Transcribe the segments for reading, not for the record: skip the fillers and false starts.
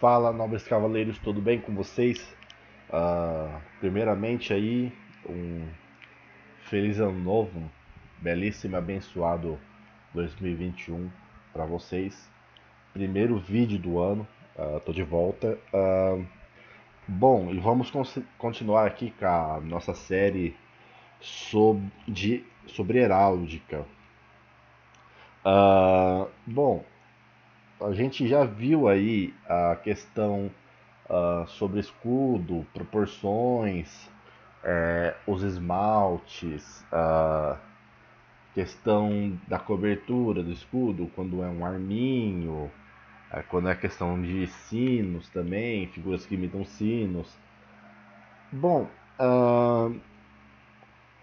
Fala, nobres cavaleiros, tudo bem com vocês? Primeiramente aí, um feliz ano novo, belíssimo e abençoado 2021 para vocês. Primeiro vídeo do ano, tô de volta. Bom, e vamos continuar aqui com a nossa série sobre heráldica. Bom, a gente já viu aí a questão sobre escudo, proporções, os esmaltes, a questão da cobertura do escudo, quando é um arminho, quando é questão de sinos também, figuras que imitam sinos. Bom,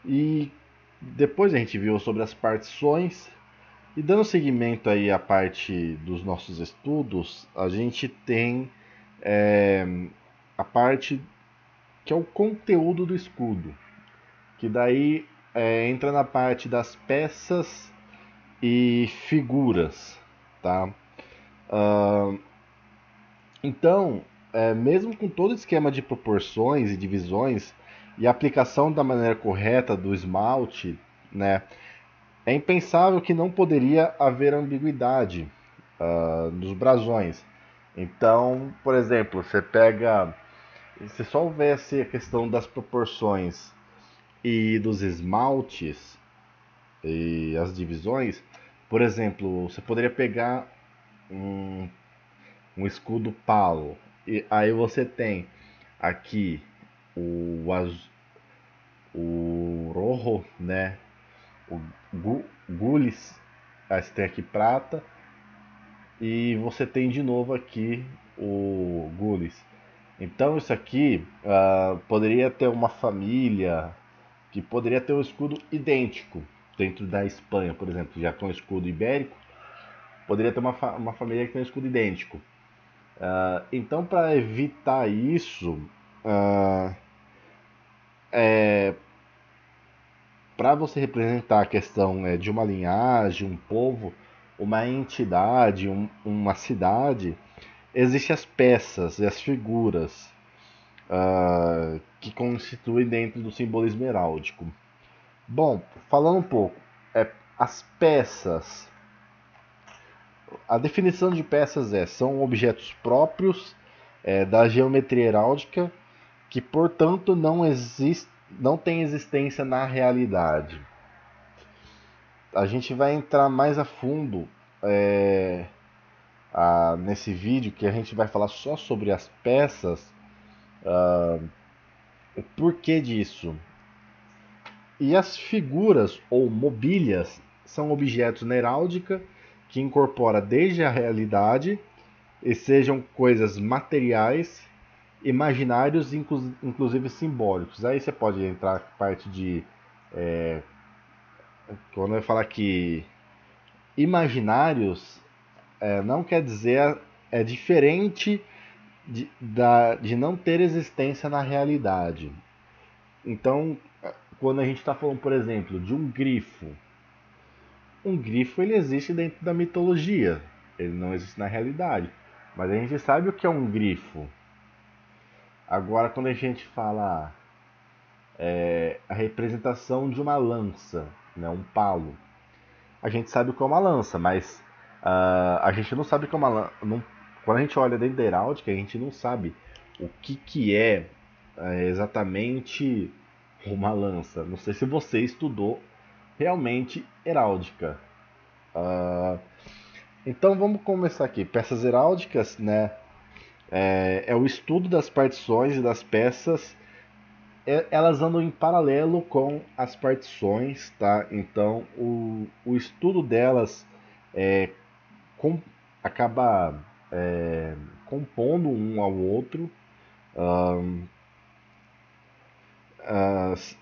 e depois a gente viu sobre as partições. E dando seguimento aí à parte dos nossos estudos, a gente tem é, a parte que é o conteúdo do escudo, que daí entra na parte das peças e figuras, tá? Ah, então, mesmo com todo o esquema de proporções e divisões e aplicação da maneira correta do esmalte, né, é impensável que não poderia haver ambiguidade nos brasões. Então, por exemplo, se só houvesse a questão das proporções e dos esmaltes e as divisões, por exemplo, você poderia pegar um, um escudo palo e aí você tem aqui o, o rojo, né? O gules, aí você tem aqui prata e você tem de novo aqui o gules. Então isso aqui poderia ter uma família que poderia ter um escudo idêntico dentro da Espanha, por exemplo, já com o escudo ibérico, poderia ter uma família que tem um escudo idêntico. Então, para evitar isso, para você representar a questão de uma linhagem, um povo, uma entidade, uma cidade, existem as peças e as figuras que constituem dentro do simbolismo heráldico. Bom, falando um pouco, as peças. A definição de peças são objetos próprios da geometria heráldica que, portanto, não têm existência na realidade. A gente vai entrar mais a fundo nesse vídeo que a gente vai falar só sobre as peças, o porquê disso. E as figuras ou mobílias são objetos na heráldica que incorpora desde a realidade e sejam coisas materiais, imaginários, inclusive simbólicos. Aí você pode entrar na parte de quando eu falar que imaginários não quer dizer é diferente de não ter existência na realidade. Então, quando a gente está falando, por exemplo, de um grifo ele existe dentro da mitologia, ele não existe na realidade. Mas a gente sabe o que é um grifo. Agora, quando a gente fala a representação de uma lança, né, um palo, a gente sabe o que é uma lança, mas a gente não sabe o que é uma lança. Quando a gente olha dentro da heráldica, a gente não sabe o que exatamente uma lança. Não sei se você estudou realmente heráldica. Então vamos começar aqui. Peças heráldicas, né? É o estudo das partições e das peças. Elas andam em paralelo com as partições, tá? Então o estudo delas é, com, acaba compondo um ao outro. As-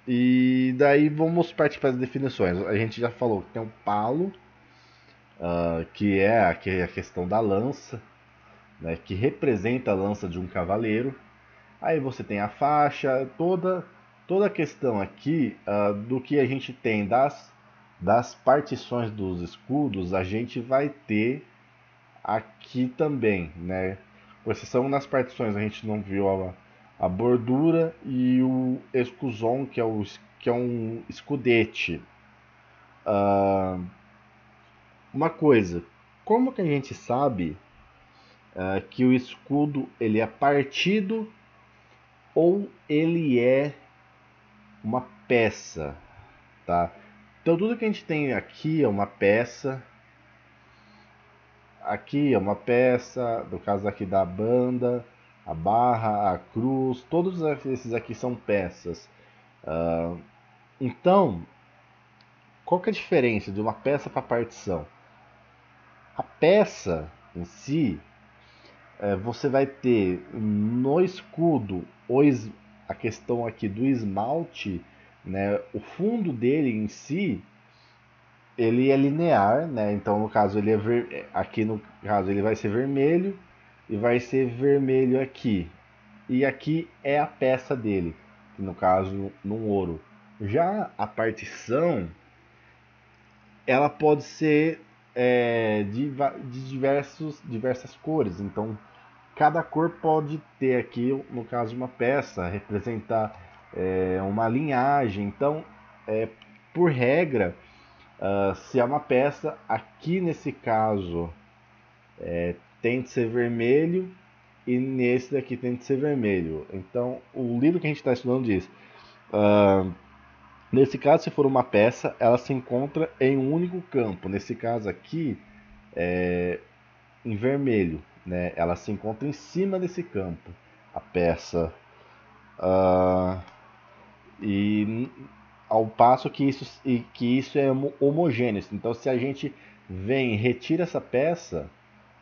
e daí vamos partir para as definições. A gente já falou que tem um palo, que é a questão da lança, né, que representa a lança de um cavaleiro. Aí você tem a faixa, toda a questão aqui do que a gente tem das partições dos escudos, a gente vai ter aqui também, né? Com exceção nas partições, a gente não viu a bordura e o escuson, que é um escudete. Ah, uma coisa, como que a gente sabe que o escudo ele é partido ou ele é uma peça, tá? Então tudo que a gente tem aqui é uma peça, aqui é uma peça, no caso aqui da banda, a barra, a cruz, todos esses aqui são peças. Então, qual que é a diferença de uma peça para partição? A peça em si, você vai ter no escudo a questão aqui do esmalte, né? O fundo dele em si, ele é linear, né? Então no caso aqui no caso ele vai ser vermelho e vai ser vermelho aqui. E aqui é a peça dele, que no caso no ouro. Já a partição, ela pode ser de diversas cores. Então cada cor pode ter aqui, no caso, uma peça, representar uma linhagem. Então, por regra, se é uma peça, aqui nesse caso tem de ser vermelho e nesse daqui tem de ser vermelho. Então, o livro que a gente está estudando diz: nesse caso, se for uma peça, ela se encontra em um único campo. Nesse caso aqui, em vermelho, né? Ela se encontra em cima desse campo, a peça. Ah, e ao passo que isso é homogêneo. Então, se a gente vem e retira essa peça,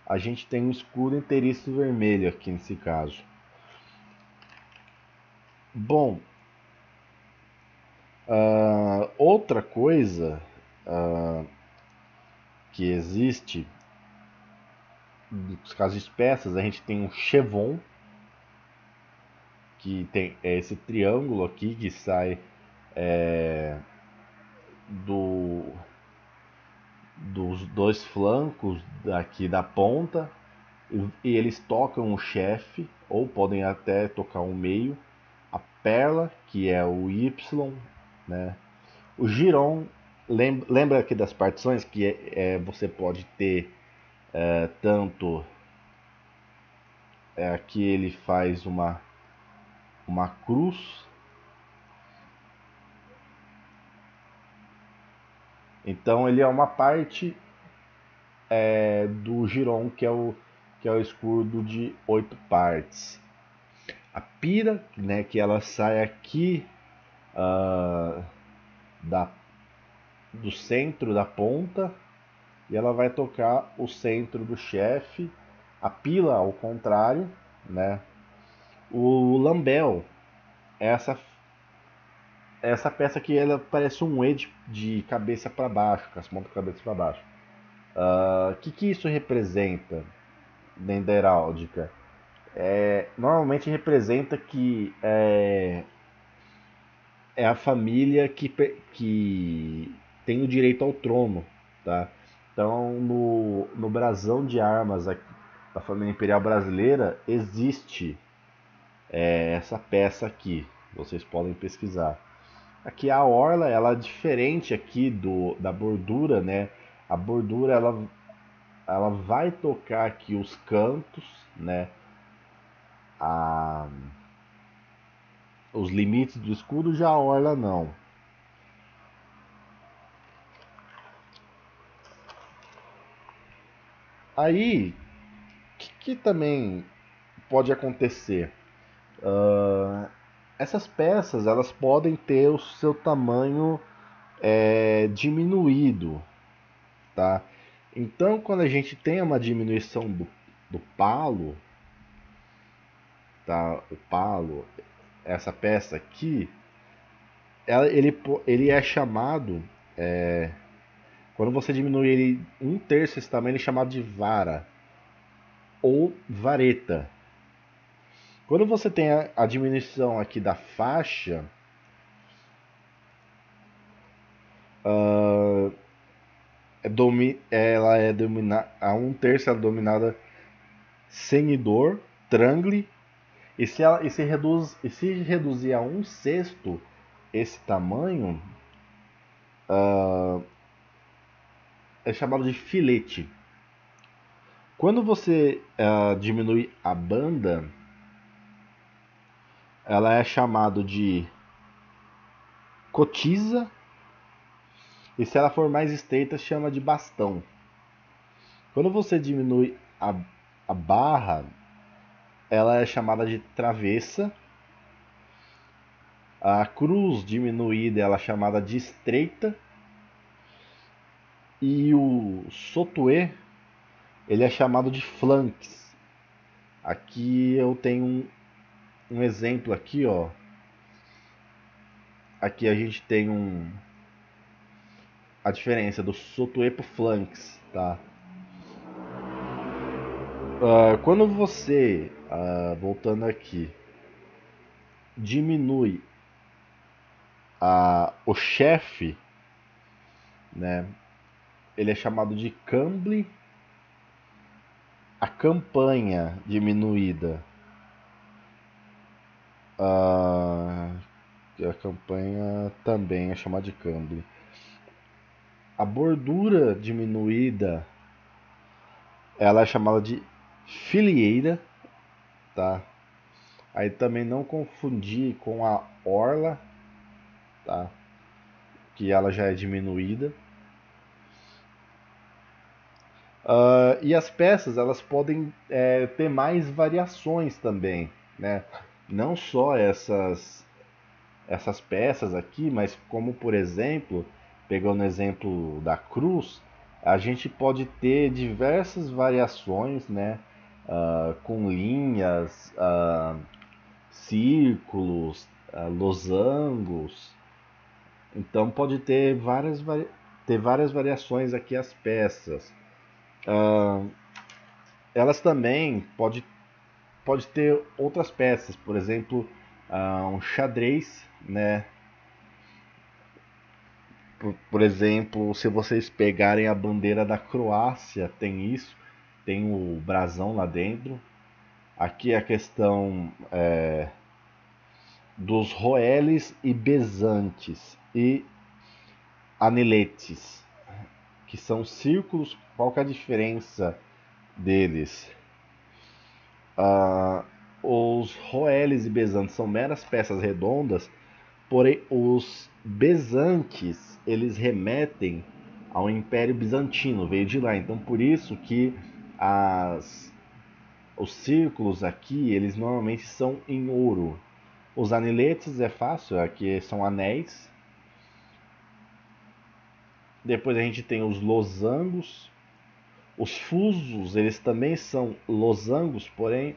a gente tem um escudo inteiriço vermelho aqui nesse caso. Bom, outra coisa que existe, nos casos de peças, a gente tem um chevron, que tem esse triângulo aqui que sai do, dos dois flancos aqui da ponta, e eles tocam o chefe, ou podem até tocar um meio, a perla, que é o Y, né? O giron, lembra aqui das partições que você pode ter tanto aqui ele faz uma cruz, então ele é uma parte do giron que é o escudo de 8 partes. A pira, né, que ela sai aqui ah, da, do centro da ponta e ela vai tocar o centro do chefe. A pila ao contrário, né? O lambel é essa peça que ela parece um E de cabeça para baixo, com as mãos de cabeça para baixo. O que isso representa dentro da heráldica? Normalmente representa que é a família que tem o direito ao trono, tá? Então, no brasão de armas da família imperial brasileira existe essa peça aqui. Vocês podem pesquisar. Aqui a orla, ela é diferente aqui da bordura, né? A bordura ela vai tocar aqui os cantos, né? A, os limites do escudo, já a orla não. Aí, o que também pode acontecer? Essas peças elas podem ter o seu tamanho diminuído, tá? Então, quando a gente tem uma diminuição do palo, tá? O palo, essa peça aqui, ele é chamado, quando você diminui ele um terço esse tamanho, ele é chamado de vara ou vareta. Quando você tem a diminuição aqui da faixa, ela é dominada, a um terço ela é dominada Senidor, Trangle, e se reduzir a um sexto esse tamanho, é chamado de filete. Quando você diminui a banda, ela é chamado de cotiza, e se ela for mais estreita, chama de bastão. Quando você diminui a barra, ela é chamada de travessa. A cruz diminuída ela é chamada de estreita. E o sautoé, ele é chamado de flanks. Aqui eu tenho um exemplo aqui, ó. Aqui a gente tem a diferença do sautoé pro flanks, tá? Quando você, voltando aqui, diminui o chefe, né? Ele é chamado de camble. A campanha diminuída, a campanha também é chamada de camble. A bordura diminuída, ela é chamada de filieira, tá? Aí também não confundir com a orla, tá? Que ela já é diminuída. E as peças elas podem ter mais variações também, né? Não só essas peças aqui, mas como por exemplo, pegando o exemplo da cruz, a gente pode ter diversas variações, né? Com linhas, círculos, losangos. Então pode ter várias variações aqui as peças. Elas também pode ter outras peças, por exemplo, um xadrez, né? Por exemplo, se vocês pegarem a bandeira da Croácia, tem isso, tem o brasão lá dentro. Aqui é a questão dos roeles e bezantes e aniletes, que são círculos. Qual que é a diferença deles? Ah, os roeles e bezantes são meras peças redondas, porém os bezantes eles remetem ao Império Bizantino, veio de lá. Então por isso que os círculos aqui eles normalmente são em ouro. Os aniletes é fácil, aqui são anéis. Depois a gente tem os losangos. Os fusos, eles também são losangos, porém,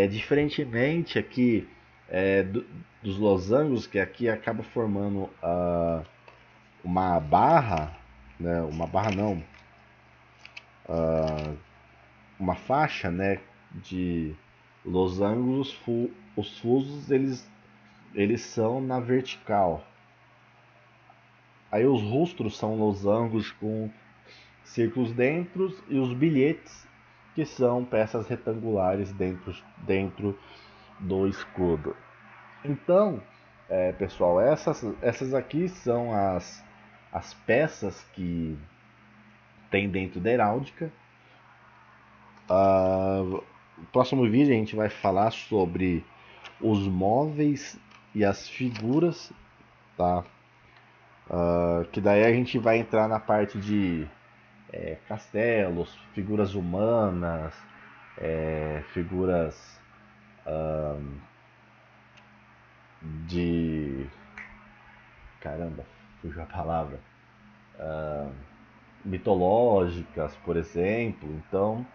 diferentemente aqui dos losangos, que aqui acaba formando uma barra, né? Uma barra não, uma faixa, né? De losangos, os fusos, eles são na vertical. Aí os rustros são losangos com círculos dentro e os bilhetes, que são peças retangulares dentro do escudo. Então, pessoal, essas aqui são as peças que tem dentro da heráldica. No próximo vídeo a gente vai falar sobre os móveis e as figuras, tá? Que daí a gente vai entrar na parte de castelos, figuras humanas, figuras de. Caramba, fugiu a palavra. Mitológicas, por exemplo. Então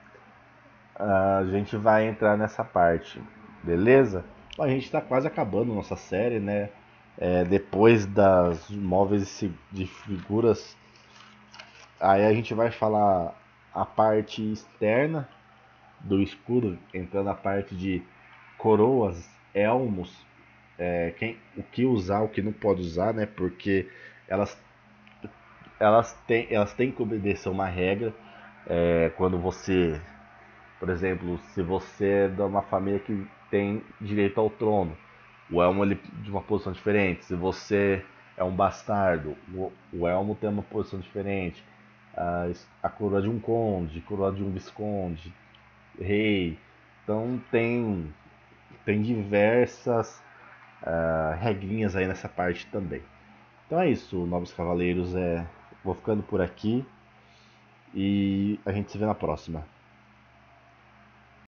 a gente vai entrar nessa parte, beleza? Bom, a gente está quase acabando nossa série, né? Depois das móveis de figuras, aí a gente vai falar a parte externa do escudo, entrando a parte de coroas, elmos, o que usar, o que não pode usar, né? Porque elas elas têm que obedecer uma regra. Quando você, por exemplo, se você é de uma família que tem direito ao trono, o elmo ele de uma posição diferente. Se você é um bastardo, o elmo tem uma posição diferente. A coroa de um conde, coroa de um visconde, rei. Então tem diversas regrinhas aí nessa parte também. Então é isso, Novos Cavaleiros. Vou ficando por aqui e a gente se vê na próxima.